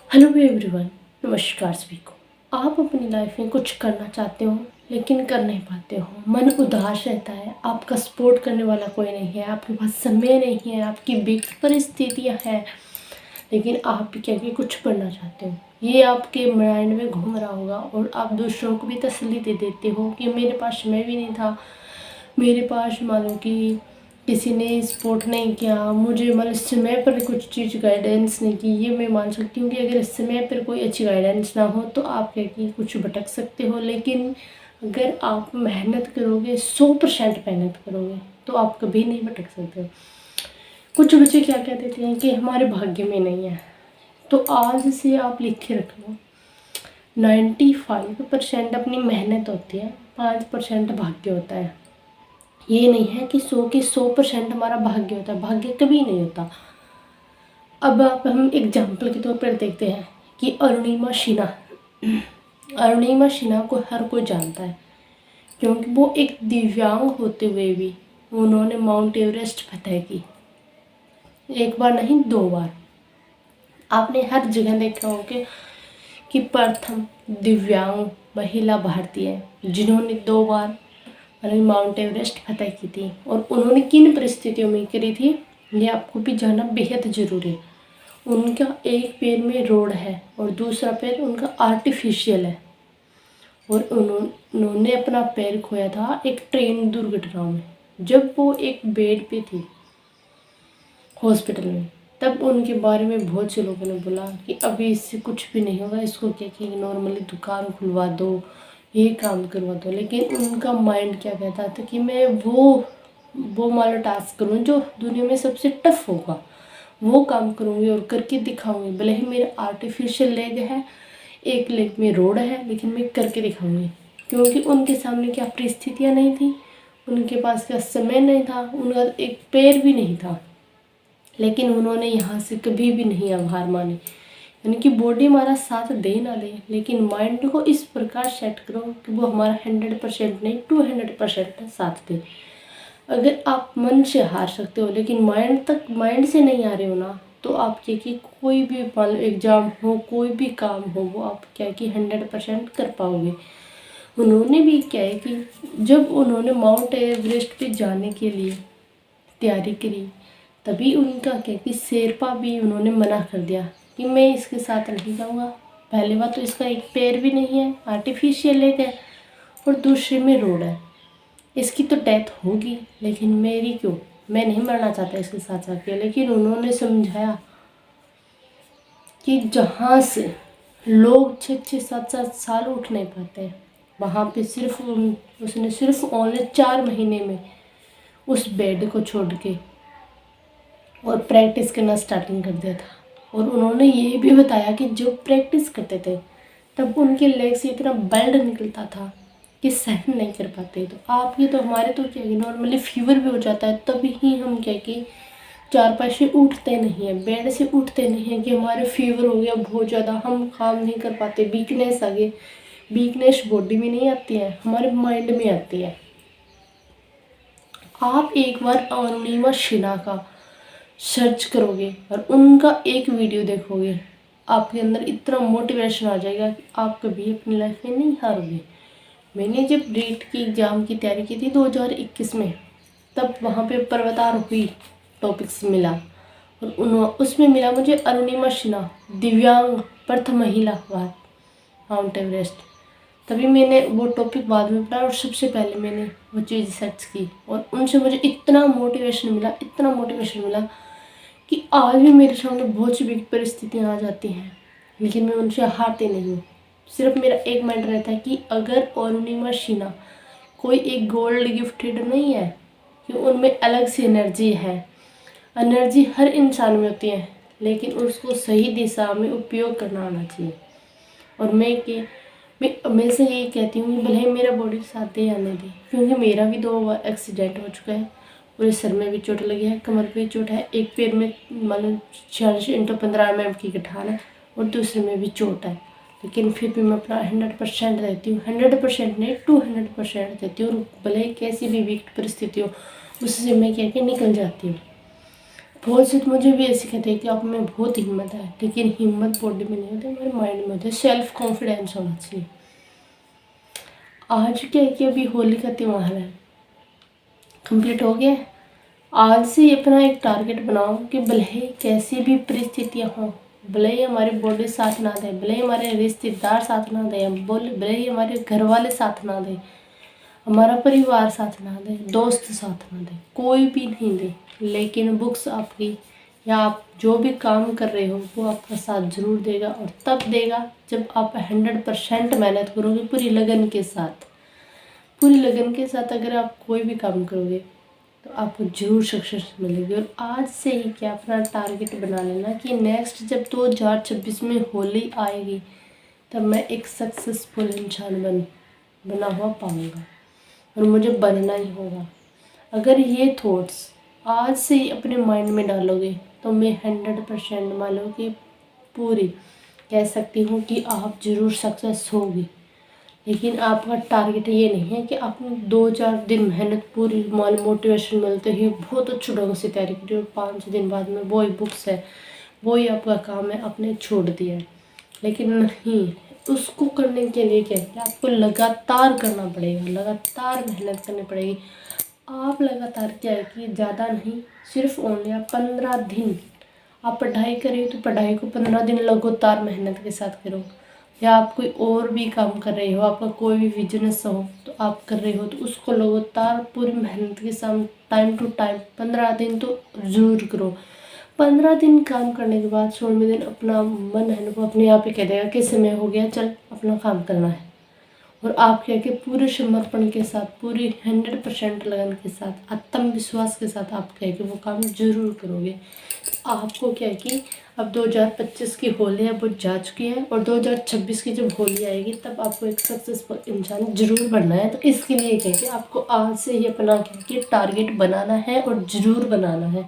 Hello everyone, नमस्कार सभी को। आप अपनी लाइफ में कुछ करना चाहते हो लेकिन कर नहीं पाते हो, मन उदास रहता है, आपका सपोर्ट करने वाला कोई नहीं है, आपके पास समय नहीं है, आपकी बेकार परिस्थितियाँ हैं, लेकिन आप भी क्या कि कुछ बनना चाहते हो। ये आपके माइंड में घूम रहा होगा और आप दूसरों को भी तसल्ली दे देते हो कि मेरे पास समय भी नहीं था, मेरे पास मान लो कि किसी ने सपोर्ट नहीं किया, मुझे मतलब समय पर कुछ चीज़ गाइडेंस नहीं की। ये मैं मान सकती हूँ कि अगर समय पर कोई अच्छी गाइडेंस ना हो तो आप क्या कि कुछ भटक सकते हो, लेकिन अगर आप मेहनत करोगे, 100% मेहनत करोगे तो आप कभी नहीं भटक सकते हो। कुछ बच्चे क्या कह देते हैं कि हमारे भाग्य में नहीं है, तो आज से आप लिख के रख लो, 95% अपनी मेहनत होती है, 5% भाग्य होता है। ये नहीं है कि 100 के 100% हमारा भाग्य होता है, भाग्य कभी नहीं होता। अब आप हम एग्जाम्पल के तौर पर देखते हैं कि अरुणिमा सिन्हा को हर कोई जानता है, क्योंकि वो एक दिव्यांग होते हुए भी उन्होंने माउंट एवरेस्ट फतह की। एक बार नहीं, 2 बार। आपने हर जगह देखा होगा कि प्रथम दिव्यांग महिला भारतीय है जिन्होंने 2 बार माउंट एवरेस्ट फतह की थी। और उन्होंने किन परिस्थितियों में करी थी ये आपको भी जानना बेहद ज़रूरी है। उनका एक पैर में रोड है और दूसरा पैर उनका आर्टिफिशियल है, और उन्होंने अपना पैर खोया था एक ट्रेन दुर्घटना में। जब वो एक बेड पे थी हॉस्पिटल में, तब उनके बारे में बहुत से लोगों ने बोला कि अभी इससे कुछ भी नहीं होगा, इसको क्या कि नॉर्मली दुकान खुलवा दो, ये काम करवा दो। लेकिन उनका माइंड क्या कहता था कि मैं वो वाला टास्क करूँ जो दुनिया में सबसे टफ होगा, वो काम करूँगी और करके दिखाऊंगी। भले ही मेरा आर्टिफिशियल लेग है, एक लेग में रोड है, लेकिन मैं करके दिखाऊंगी। क्योंकि उनके सामने क्या परिस्थितियाँ नहीं थी, उनके पास क्या समय नहीं था, उनका एक पैर भी नहीं था, लेकिन उन्होंने यहाँ से कभी भी नहीं हार मानी। यानी कि बॉडी हमारा साथ दे ना ले, लेकिन माइंड को इस प्रकार सेट करो कि वो हमारा 100% नहीं 200% साथ दे। अगर आप मन से हार सकते हो लेकिन माइंड से नहीं आ रहे हो ना, तो आप क्या कि कोई भी एग्जाम हो, कोई भी काम हो, वो आप क्या कि 100% कर पाओगे। उन्होंने भी क्या है कि जब उन्होंने माउंट एवरेस्ट पे जाने के लिए तैयारी करी, तभी उनका क्या कि शेरपा भी उन्होंने मना कर दिया कि मैं इसके साथ नहीं जाऊँगा। पहली बात तो इसका एक पैर भी नहीं है, आर्टिफिशियल लेग है, और दूसरे में रोड है। इसकी तो डेथ होगी, लेकिन मेरी क्यों, मैं नहीं मरना चाहता इसके साथ जाके। लेकिन उन्होंने समझाया कि जहाँ से लोग 6-6 7-7 साल उठ नहीं पाते, वहाँ पे उसने सिर्फ ओनली 4 महीने में उस बेड को छोड़ के और प्रैक्टिस करना स्टार्टिंग कर दिया था। और उन्होंने ये भी बताया कि जब प्रैक्टिस करते थे तब उनके लेग से इतना ब्लड निकलता था कि सहन नहीं कर पाते। तो आपके तो हमारे तो क्या नॉर्मली फीवर भी हो जाता है, तभी ही हम क्या कि 4 पैसे उठते नहीं हैं, बेड से उठते नहीं हैं कि हमारे फीवर हो गया बहुत ज़्यादा, हम काम नहीं कर पाते, वीकनेस आ गई। वीकनेस बॉडी में नहीं आती है, हमारे माइंड में आती है। आप एक बार अरुणिमा सिन्हा का सर्च करोगे और उनका एक वीडियो देखोगे, आपके अंदर इतना मोटिवेशन आ जाएगा कि आप कभी अपनी लाइफ में नहीं हारोगे। मैंने जब नीट की एग्ज़ाम की तैयारी की थी 2021 में, तब वहाँ पे पर्वतारोही टॉपिक्स मिला, और उसमें मिला मुझे अरुणिमा सिन्हा, दिव्यांग प्रथम महिला माउंट एवरेस्ट। तभी मैंने वो टॉपिक बाद में पढ़ा और सबसे पहले मैंने वो चीज़ सर्च की, और उनसे मुझे इतना मोटिवेशन मिला कि आज भी मेरे सामने बहुत सी बिग परिस्थितियाँ आ जाती हैं, लेकिन मैं उनसे हारती नहीं हूँ। सिर्फ मेरा एक माइंड रहता है कि अगर अरुणिमा सिन्हा कोई एक गोल्ड गिफ्टेड नहीं है, कि उनमें अलग से एनर्जी है। एनर्जी हर इंसान में होती है, लेकिन उसको सही दिशा में उपयोग करना आना चाहिए। और मैं हमेशा यही कहती हूँ कि भले ही मेरा बॉडी साथ दे या नहीं दे, क्योंकि मेरा भी 2 बार एक्सीडेंट हो चुका है। पूरे सर में भी चोट लगी है, कमर पे भी चोट है, एक पैर में मतलब 46x15 mm की गठान है, और दूसरे में भी चोट है। लेकिन फिर भी मैं अपना 100% देती हूँ, 100% नहीं 200% देती हूँ। और भले ही कैसी भी वीक परिस्थिति हो, उससे मैं क्या निकल जाती हूँ। बहुत से तो मुझे भी ऐसे कहते हैं कि आप में बहुत हिम्मत है, लेकिन हिम्मत बॉडी में नहीं होती, हमारे माइंड में होती है। सेल्फ कॉन्फिडेंस होना चाहिए। आज क्या है कि अभी होली का त्यौहार है, कंप्लीट हो गया है। आज से ही अपना एक टारगेट बनाओ कि भले ही कैसी भी परिस्थितियाँ हों, भले ही हमारी बॉडी साथ ना दे, भले ही हमारे रिश्तेदार साथ ना दे, भले ही हमारे घर वाले साथ ना दे, हमारा परिवार साथ ना दे, दोस्त साथ ना दे, कोई भी नहीं दे, लेकिन बुक्स आपकी या आप जो भी काम कर रहे हो वो आपका साथ जरूर देगा। और तब देगा जब आप 100% मेहनत करोगे पूरी लगन के साथ। पूरी लगन के साथ अगर आप कोई भी काम करोगे तो आपको जरूर सक्सेस मिलेगी। और आज से ही क्या अपना टारगेट बना लेना कि नेक्स्ट जब 2026 में होली आएगी तब मैं एक सक्सेसफुल इंसान बना हुआ पाऊँगा, और मुझे बनना ही होगा। अगर ये थॉट्स आज से ही अपने माइंड में डालोगे तो मैं 100% मान लो कि पूरी कह सकती हूँ कि आप ज़रूर सक्सेस होगी। लेकिन आपका टारगेट ये नहीं है कि आपने 2-4 दिन मेहनत पूरी मोटिवेशन मिलते ही बहुत अच्छे ढंग से तैयारी करी और 5 दिन बाद में वही बुक्स है, वही आपका काम है, आपने छोड़ दिया है। लेकिन नहीं, उसको करने के लिए क्या है कि आपको लगातार करना पड़ेगा, लगातार मेहनत करनी पड़ेगी। आप लगातार क्या है कि ज़्यादा नहीं, सिर्फ ओनली आप 15 दिन आप पढ़ाई करें तो पढ़ाई को 15 दिन लगातार मेहनत के साथ करो। या आप कोई और भी काम कर रहे हो, आपका कोई भी बिजनेस हो तो आप कर रहे हो तो उसको लगातार पूरी मेहनत के साथ टाइम टू टाइम 15 दिन तो ज़रूर करो। 15 दिन काम करने के बाद 16वें दिन अपना मन है वो अपने आप ही कह देगा कि समय हो गया, चल अपना काम करना है। और आप क्या कि पूरे समर्पण के साथ, पूरी 100% लगन के साथ, आत्मविश्वास के साथ आप कह के वो काम जरूर करोगे। तो आपको क्या है कि अब 2025 की होली है वो जा चुकी है, और 2026 की जब होली आएगी तब आपको एक सक्सेसफुल इंसान जरूर बनना है। तो इसके लिए क्या है कि आपको आज से ही अपना क्या कि टारगेट बनाना है और ज़रूर बनाना है।